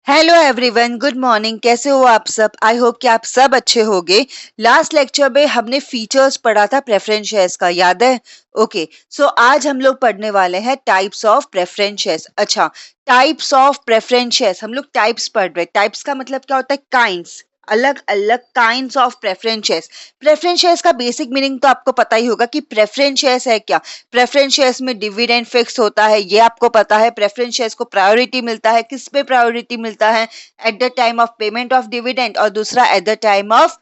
Hello everyone, good morning. कैसे हो आप सब? आई होप कि आप सब अच्छे होंगे। लास्ट लेक्चर में हमने फीचर्स पढ़ा था प्रेफरेंस शेयर्स का, याद है? ओके, सो आज हम लोग पढ़ने वाले हैं टाइप्स ऑफ प्रेफरेंस शेयर्स। अच्छा, टाइप्स ऑफ प्रेफरेंस शेयर्स, हम लोग टाइप्स पढ़ रहे हैं। टाइप्स का मतलब क्या होता है? काइंड्स, अलग अलग kinds of preference shares. Preference shares का बेसिक मीनिंग तो आपको पता ही होगा कि प्रेफरेंस शेयर्स है क्या। प्रेफरेंस शेयर्स में डिविडेंड फिक्स होता है, ये आपको पता है। प्रेफरेंस शेयर्स को प्रायोरिटी मिलता है, किस पे प्रायोरिटी मिलता है? At the time of payment of dividend, और दूसरा एट द टाइम ऑफ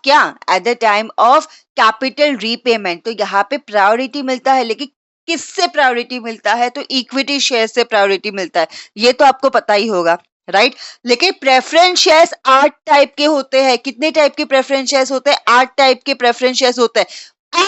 क्या? At the time of capital repayment. तो यहाँ पे प्रायोरिटी मिलता है, लेकिन किससे प्रायोरिटी मिलता है? तो इक्विटी शेयर से प्रायोरिटी मिलता है, ये तो आपको पता ही होगा, राइट? लेकिन प्रेफरेंस शेयर्स 8 टाइप के होते हैं। कितने टाइप के प्रेफरेंस शेयर्स होते हैं? 8 टाइप के प्रेफरेंस शेयर्स होते हैं।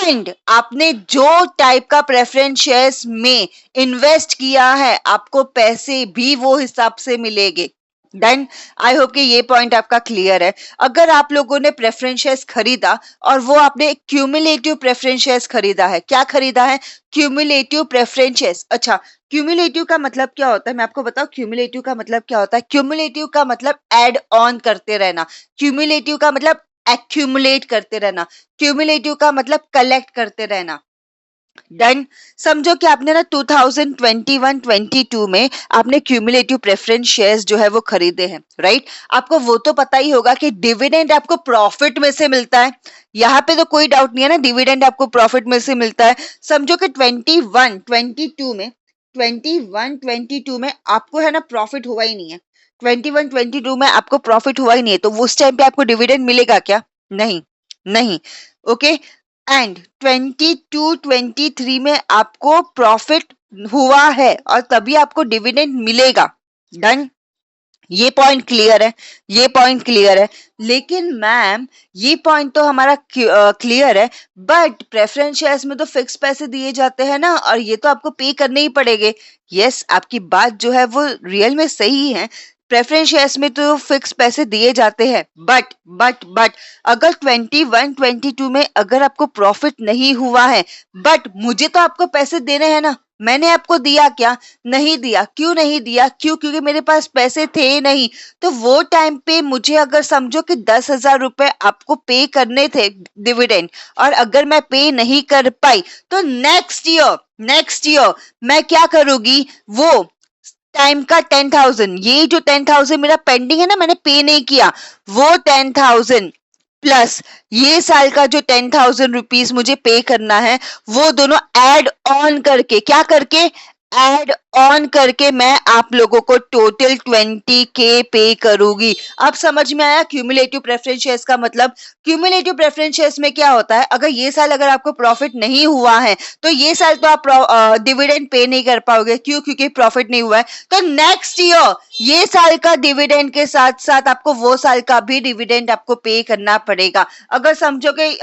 एंड आपने जो टाइप का प्रेफरेंस शेयर्स में इन्वेस्ट किया है, आपको पैसे भी वो हिसाब से मिलेंगे। डन। आई होप कि ये पॉइंट आपका क्लियर है। अगर आप लोगों ने प्रेफरेंस शेयर्स खरीदा और वो आपने क्यूमुलेटिव प्रेफरेंस शेयर्स खरीदा है, क्या खरीदा है? Cumulative preference shares. अच्छा, क्यूमुलेटिव का मतलब क्या होता है? मैं आपको बताऊं क्यूमुलेटिव का मतलब क्या होता है। क्यूमुलेटिव का मतलब ऐड ऑन करते रहना। क्यूमुलेटिव का मतलब एक्यूमुलेट करते रहना। क्यूमुलेटिव का मतलब कलेक्ट करते रहना। डन। समझो कि आपने ना 2021-22 में आपने क्यूमुलेटिव प्रेफरेंस शेयर्स जो है वो खरीदे हैं, राइट? आपको वो तो पता ही होगा कि डिविडेंड आपको प्रॉफिट में से मिलता है। यहाँ पे तो कोई डाउट नहीं है ना, डिविडेंड आपको प्रॉफिट में से मिलता है। समझो कि 21-22 में आपको है ना प्रॉफिट हुआ ही नहीं है। 21-22 में आपको प्रॉफिट हुआ ही नहीं है, तो उस टाइम पे आपको डिविडेंड मिलेगा क्या? नहीं, नहीं। ओके। एंड 22-23 में आपको प्रॉफिट हुआ है और तभी आपको डिविडेंड मिलेगा। डन। ये पॉइंट क्लियर है, ये पॉइंट क्लियर है। लेकिन मैम, ये पॉइंट तो हमारा क्लियर है, बट प्रेफरेंस शेयर्स में तो फिक्स पैसे दिए जाते हैं ना, और ये तो आपको पे करने ही पड़ेंगे। यस, आपकी बात जो है वो रियल में सही है। प्रेफरेंस शेयर्स में तो फिक्स पैसे दिए जाते हैं, बट अगर 21-22 में अगर आपको प्रॉफिट नहीं हुआ है, बट मुझे तो आपको पैसे देने हैं ना, मैंने आपको दिया क्या? नहीं दिया। क्यों नहीं दिया? क्योंकि मेरे पास पैसे थे नहीं। तो वो टाइम पे मुझे अगर समझो कि 10,000 रुपए आपको पे करने थे डिविडेंड, और अगर मैं पे नहीं कर पाई, तो नेक्स्ट ईयर मैं क्या करूंगी? वो टाइम का 10,000, ये जो 10,000 मेरा पेंडिंग है ना, मैंने पे नहीं किया, वो 10,000 प्लस ये साल का जो 10,000 रुपीज मुझे पे करना है, वो दोनों ऐड ऑन करके, क्या करके? ऐड ऑन करके मैं आप लोगों को टोटल 20K पे करूंगी। अब समझ में आया क्यूमुलेटिव प्रेफरेंस शेयर्स का मतलब? क्यूमुलेटिव प्रेफरेंस शेयर्स में क्या होता है, अगर ये साल अगर आपको प्रॉफिट नहीं हुआ है, तो ये साल तो आप डिविडेंड पे नहीं कर पाओगे। क्यों? क्योंकि प्रॉफिट नहीं हुआ है। तो नेक्स्ट ईयर ये साल का डिविडेंड के साथ साथ आपको वो साल का भी डिविडेंड आपको पे करना पड़ेगा। अगर समझो कि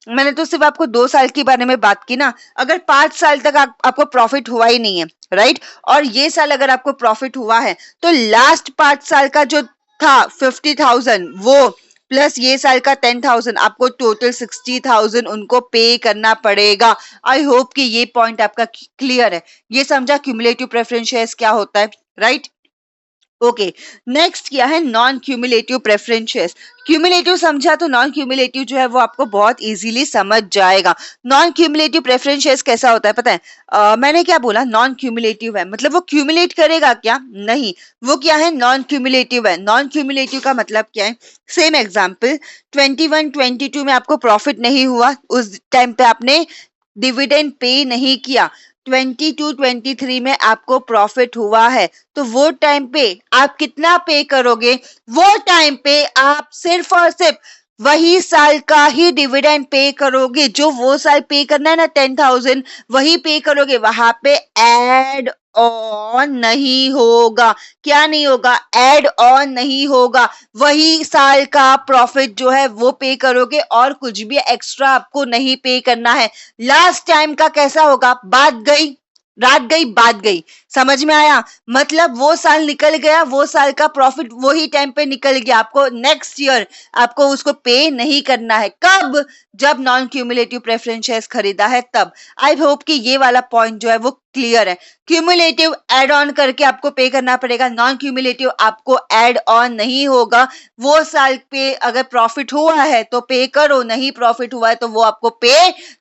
मैंने तो सिर्फ आपको 2 साल के बारे में बात की ना, अगर 5 साल तक आपको प्रॉफिट हुआ ही नहीं है, राइट? और ये साल अगर आपको प्रॉफिट हुआ है, तो लास्ट 5 साल का जो था 50,000, वो प्लस ये साल का 10,000, आपको टोटल 60,000 उनको पे करना पड़ेगा। आई होप कि ये पॉइंट आपका क्लियर है। ये समझा क्यूमुलेटिव प्रेफरेंस शेयर्स क्या होता है, राइट? ओके। नेक्स्ट क्या है? Non cumulative preference shares. Cumulative समझा तो नॉन क्यूमुलेटिव जो है वो आपको बहुत इजीली समझ जाएगा। नॉन क्यूमुलेटिव प्रेफरेंस शेयर्स कैसा होता है पता है? मैंने क्या बोला? नॉन क्यूमुलेटिव है, मतलब वो क्यूमुलेट करेगा क्या? नहीं। वो क्या है? नॉन क्यूमुलेटिव है। नॉन क्यूमुलेटिव का मतलब क्या है? सेम एग्जाम्पल, 21-22 में आपको प्रॉफिट नहीं हुआ, उस टाइम पे आपने डिविडेंड पे नहीं किया। 22-23 में आपको प्रॉफिट हुआ है, तो वो टाइम पे आप कितना पे करोगे? वो टाइम पे आप सिर्फ और सिर्फ वही साल का ही डिविडेंड पे करोगे। जो वो साल पे करना है ना 10,000, वही पे करोगे। वहां पे ऐड ऑन नहीं होगा। क्या नहीं होगा? ऐड ऑन नहीं होगा। वही साल का प्रॉफिट जो है वो पे करोगे, और कुछ भी एक्स्ट्रा आपको नहीं पे करना है। लास्ट टाइम का कैसा होगा? बात गई, रात गई, बात गई। समझ में आया? मतलब वो साल निकल गया, वो साल का प्रॉफिट वही टाइम पे निकल गया, आपको नेक्स्ट ईयर आपको उसको पे नहीं करना है। कब? जब नॉन क्यूमुलेटिव प्रेफरेंस शेयर्स खरीदा है तब। आई होप कि ये वाला पॉइंट जो है वो क्लियर है। क्यूमुलेटिव एड ऑन करके आपको पे करना पड़ेगा, नॉन क्यूमुलेटिव आपको एड ऑन नहीं होगा। वो साल पे अगर प्रॉफिट हुआ है तो पे करो, नहीं प्रॉफिट हुआ है तो वो आपको पे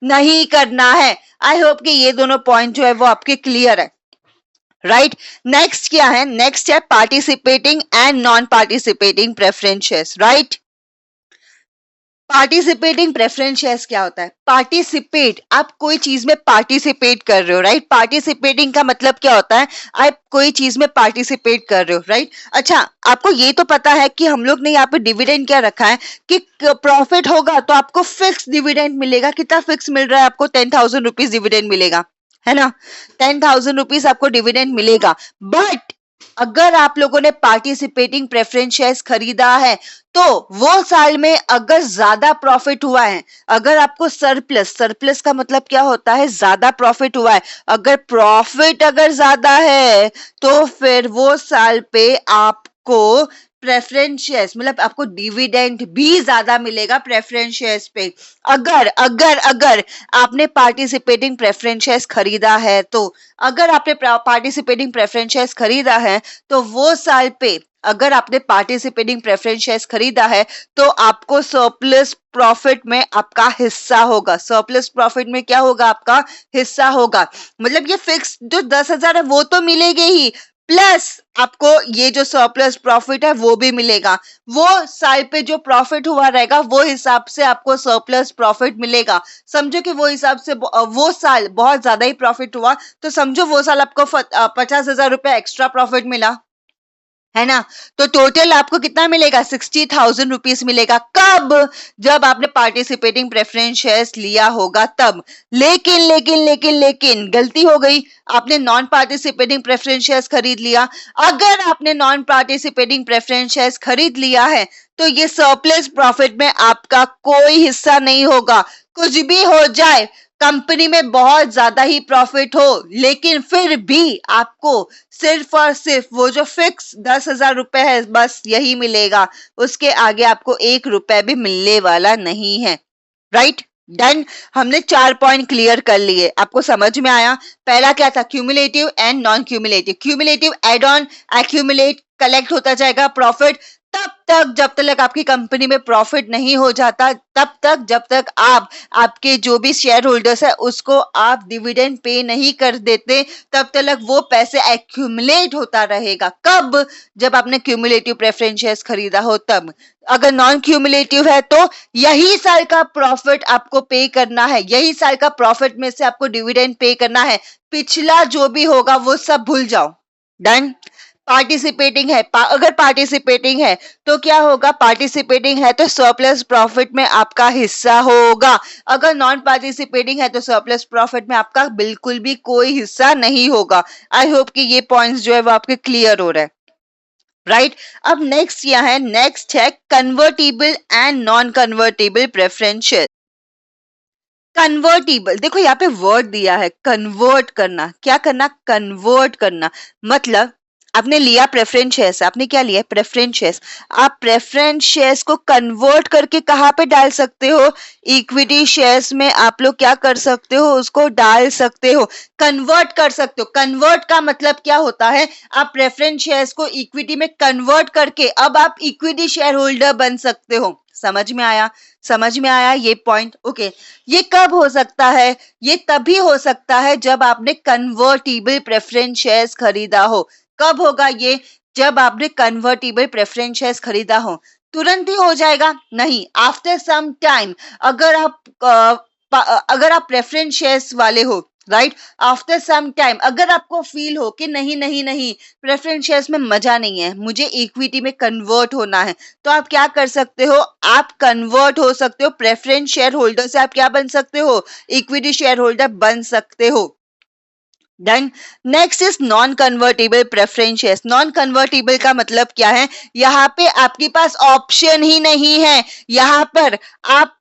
नहीं करना है। आई होप कि ये दोनों पॉइंट जो है वो आपके क्लियर है। राइट, नेक्स्ट क्या है? नेक्स्ट है participating and non participating preference shares. Right, participating preference shares क्या होता है? पार्टिसिपेट, आप कोई चीज में पार्टिसिपेट कर रहे हो। राइट, पार्टिसिपेटिंग का मतलब क्या होता है? आप कोई चीज में पार्टिसिपेट कर रहे हो। राइट, अच्छा आपको ये तो पता है कि हम लोग ने यहाँ पे डिविडेंड क्या रखा है कि प्रॉफिट होगा तो आपको फिक्स डिविडेंड मिलेगा। कितना फिक्स मिल रहा है आपको? 10,000 रुपीज डिविडेंड मिलेगा, है ना? 10,000 रुपीज आपको डिविडेंड मिलेगा। बट अगर आप लोगों ने पार्टिसिपेटिंग प्रेफरेंस शेयर्स खरीदा है तो वो साल में अगर ज्यादा प्रॉफिट हुआ है, अगर आपको सरप्लस, सरप्लस का मतलब क्या होता है? ज्यादा प्रॉफिट हुआ है। अगर प्रॉफिट अगर ज्यादा है तो फिर वो साल पे आपको प्रेफरेंस शेयर्स मतलब आपको डिविडेंड भी ज्यादा मिलेगा प्रेफरेंस शेयर्स पे। अगर अगर अगर आपने पार्टिसिपेटिंग प्रेफरेंस शेयर्स खरीदा है तो, अगर आपने पार्टिसिपेटिंग प्रेफरेंस शेयर्स खरीदा है तो वो साल पे अगर आपने पार्टिसिपेटिंग प्रेफरेंस शेयर्स खरीदा है तो आपको सरप्लस प्रॉफिट में आपका हिस्सा होगा। सरप्लस प्रॉफिट में क्या होगा? आपका हिस्सा होगा। मतलब ये फिक्स जो 10,000 है वो तो मिलेगी ही, प्लस आपको ये जो सरप्लस प्रॉफिट है वो भी मिलेगा। वो साल पे जो प्रॉफिट हुआ रहेगा वो हिसाब से आपको सरप्लस प्रॉफिट मिलेगा। समझो कि वो हिसाब से वो साल बहुत ज्यादा ही प्रॉफिट हुआ तो समझो वो साल आपको 50,000 रुपए एक्स्ट्रा प्रॉफिट मिला, है ना? तो टोटल आपको कितना मिलेगा? 60,000 रुपीज मिलेगा। कब? जब आपने पार्टिसिपेटिंग प्रेफरेंस शेयर्स लिया होगा तब। लेकिन लेकिन लेकिन लेकिन गलती हो गई, आपने नॉन पार्टिसिपेटिंग प्रेफरेंस शेयर्स खरीद लिया। अगर आपने नॉन पार्टिसिपेटिंग प्रेफरेंस शेयर्स खरीद लिया है तो ये सरप्लस प्रॉफिट में आपका कोई हिस्सा नहीं होगा। कुछ भी हो जाए, कंपनी में बहुत ज्यादा ही प्रॉफिट हो, लेकिन फिर भी आपको सिर्फ और सिर्फ वो जो फिक्स 10,000 रुपए है बस यही मिलेगा। उसके आगे आपको 1 रुपए भी मिलने वाला नहीं है। Right, done. हमने 4 पॉइंट क्लियर कर लिए, आपको समझ में आया? पहला क्या था? Cumulative and non cumulative. Cumulative add on, accumulate, collect होता जाएगा प्रॉफिट तब तक जब तक आपकी कंपनी में प्रॉफिट नहीं हो जाता, तब तक जब तक आप आपके जो भी शेयर होल्डर्स है उसको आप डिविडेंड पे नहीं कर देते, तब तक वो पैसे एक्यूमुलेट होता रहेगा। कब? जब आपने क्यूमुलेटिव प्रेफरेंस शेयर्स खरीदा हो तब। अगर नॉन क्यूमुलेटिव है तो यही साल का प्रॉफिट आपको पे करना है, यही साल का प्रॉफिट में से आपको डिविडेंड पे करना है। पिछला जो भी होगा वो सब भूल जाओ। डन। पार्टिसिपेटिंग है, अगर पार्टिसिपेटिंग है तो क्या होगा? पार्टिसिपेटिंग है तो सरप्लस प्रॉफिट में आपका हिस्सा होगा। अगर नॉन पार्टिसिपेटिंग है तो सरप्लस प्रॉफिट में आपका बिल्कुल भी कोई हिस्सा नहीं होगा। आई होप कि ये पॉइंट्स जो है वो आपके क्लियर हो रहे हैं। राइट, अब नेक्स्ट क्या है? नेक्स्ट है convertible and non convertible preferential. Convertible, देखो यहाँ पे वर्ड दिया है कन्वर्ट करना। क्या करना? कन्वर्ट करना। मतलब आपने लिया प्रेफरेंस शेयर्स, आपने क्या लिया? Preference shares. आप प्रेफरेंस शेयर्स को कन्वर्ट करके कहाँ पे डाल सकते हो? इक्विटी शेयर्स में आप लोग क्या कर सकते हो? उसको डाल सकते हो, कन्वर्ट कर सकते हो। कन्वर्ट का मतलब क्या होता है? आप प्रेफरेंस शेयर्स को इक्विटी में कन्वर्ट करके अब आप इक्विटी शेयर होल्डर बन सकते हो। समझ में आया? समझ में आया ये पॉइंट? ओके। ये कब हो सकता है? ये तभी हो सकता है जब आपने कन्वर्टिबल प्रेफरेंस शेयर्स खरीदा हो। कब होगा ये? जब आपने कन्वर्टिबल प्रेफरेंस शेयर्स खरीदा हो। तुरंत ही हो जाएगा? नहीं, आफ्टर सम टाइम। अगर आप अगर आप प्रेफरेंस शेयर्स वाले हो, राइट, आफ्टर सम टाइम अगर आपको फील हो कि नहीं नहीं नहीं, प्रेफरेंस शेयर्स में मजा नहीं है, मुझे इक्विटी में कन्वर्ट होना है, तो आप क्या कर सकते हो? आप कन्वर्ट हो सकते हो। प्रेफरेंस शेयर होल्डर से आप क्या बन सकते हो? इक्विटी शेयर होल्डर बन सकते हो। Done. Next is non convertible preference shares. Non convertible का मतलब क्या है? यहाँ पे आपके पास ऑप्शन ही नहीं है। यहाँ पर आप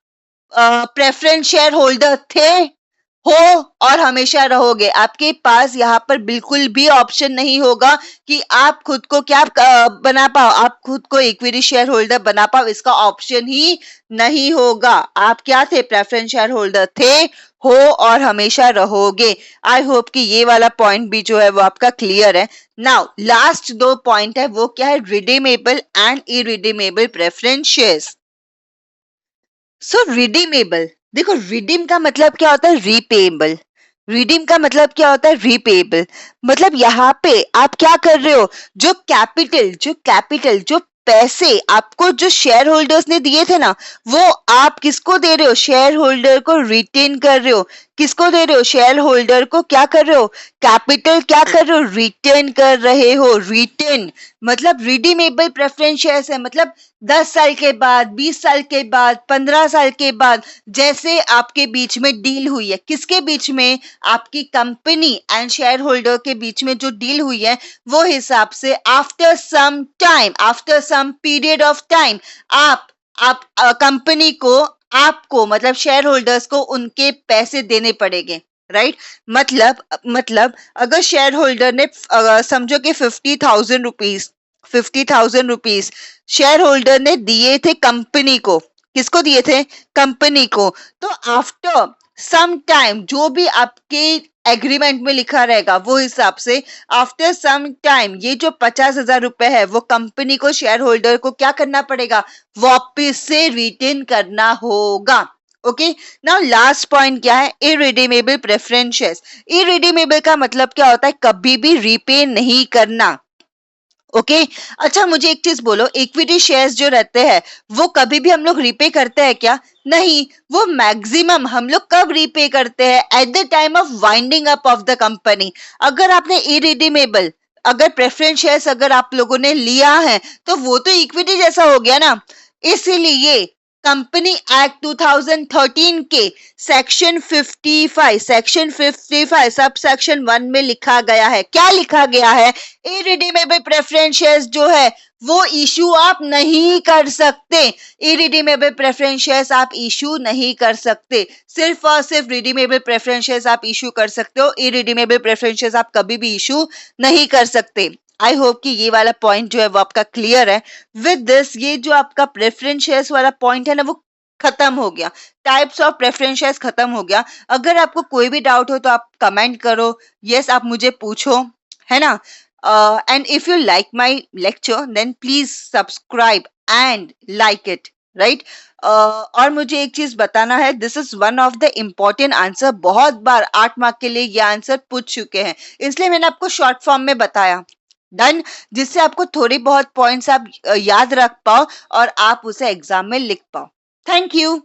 प्रेफरेंस शेयर होल्डर थे, हो और हमेशा रहोगे। आपके पास यहाँ पर बिल्कुल भी ऑप्शन नहीं होगा कि आप खुद को क्या बना पाओ, आप खुद को इक्विटी शेयर होल्डर बना पाओ, इसका ऑप्शन ही नहीं होगा। आप क्या थे? प्रेफरेंस शेयर होल्डर थे, हो और हमेशा रहोगे। आई होप कि ये वाला पॉइंट भी जो है वो आपका क्लियर है। नाउ लास्ट दो पॉइंट है, वो क्या है? Redeemable and irredeemable preference shares. So redeemable, देखो रिडीम का मतलब क्या होता है? रीपेएबल। रिडीम का मतलब क्या होता है? रीपेएबल। मतलब यहाँ पे आप क्या कर रहे हो? जो पैसे आपको जो शेयर होल्डर्स ने दिए थे ना, वो आप किसको दे रहे हो? शेयर होल्डर को रिटेन कर रहे हो। किसको दे रहे हो? शेयर होल्डर को क्या कर रहे हो? कैपिटल क्या कर रहे हो? रिटेन कर रहे हो। रिटेन मतलब रिडीमेबल प्रेफरेंस शेयर्स है, मतलब 10 साल के बाद, 20 साल के बाद, 15 साल के बाद, जैसे आपके बीच में डील हुई है, किसके बीच में? आपकी कंपनी एंड शेयर होल्डर के बीच में जो डील हुई है, वो हिसाब से after some time, after some period of time, आप कंपनी को, आपको मतलब शेयर होल्डर्स को उनके पैसे देने पड़ेंगे। राइट मतलब अगर शेयर होल्डर ने समझो कि 50,000 रुपीज, 50,000 रुपीज शेयर होल्डर ने दिए थे कंपनी को। किसको दिए थे? कंपनी को। तो आफ्टर सम टाइम जो भी आपके एग्रीमेंट में लिखा रहेगा वो हिसाब से आफ्टर सम टाइम ये जो 50,000 रुपए है वो कंपनी को, शेयर होल्डर को क्या करना पड़ेगा? वापिस से रिटेन करना होगा। ओके। नाउ लास्ट पॉइंट क्या है? Irredeemable preference shares. इरिडीमेबल का मतलब क्या होता है? कभी भी रीपे नहीं करना। ओके। अच्छा मुझे एक चीज बोलो, इक्विटी शेयर्स जो रहते हैं वो कभी भी हम लोग रीपे करते हैं क्या? नहीं। वो मैक्सिमम हम लोग कब रीपे करते हैं? At the time of winding up of the company. अगर आपने इरिडीमेबल, अगर प्रेफरेंस शेयर्स अगर आप लोगों ने लिया है तो वो तो इक्विटी जैसा हो गया ना। इसीलिए कंपनी एक्ट 2013 के सेक्शन 55 सब सेक्शन 1 में लिखा गया है। क्या लिखा गया है? इरिडीमेबल प्रेफरेंस शेयर्स जो है वो इशू आप नहीं कर सकते। इरिडीमेबल प्रेफरेंस शेयर्स आप इशू नहीं कर सकते। सिर्फ और सिर्फ रिडीमेबल प्रेफरेंस शेयर्स आप इशू कर सकते हो। इरिडीमेबल प्रेफरेंस शेयर्स आप कभी भी इशू नहीं कर सकते। आई होप कि ये वाला पॉइंट जो है वो आपका क्लियर है। विद दिस ये जो आपका प्रेफरेंस शेयर्स वाला पॉइंट है ना, वो खत्म हो गया। टाइप्स ऑफ प्रेफरेंस शेयर्स खत्म हो गया। अगर आपको कोई भी डाउट हो तो आप कमेंट करो। यस, आप मुझे पूछो, है ना। And if you like my lecture then please subscribe and like it, right? और मुझे एक चीज बताना है, this is one of the important answer. बहुत बार 8 मार्क के लिए ये आंसर पूछ चुके हैं, इसलिए मैंने आपको शॉर्ट फॉर्म में बताया। डन। जिससे आपको थोड़ी बहुत पॉइंट्स आप याद रख पाओ और आप उसे एग्जाम में लिख पाओ। Thank you.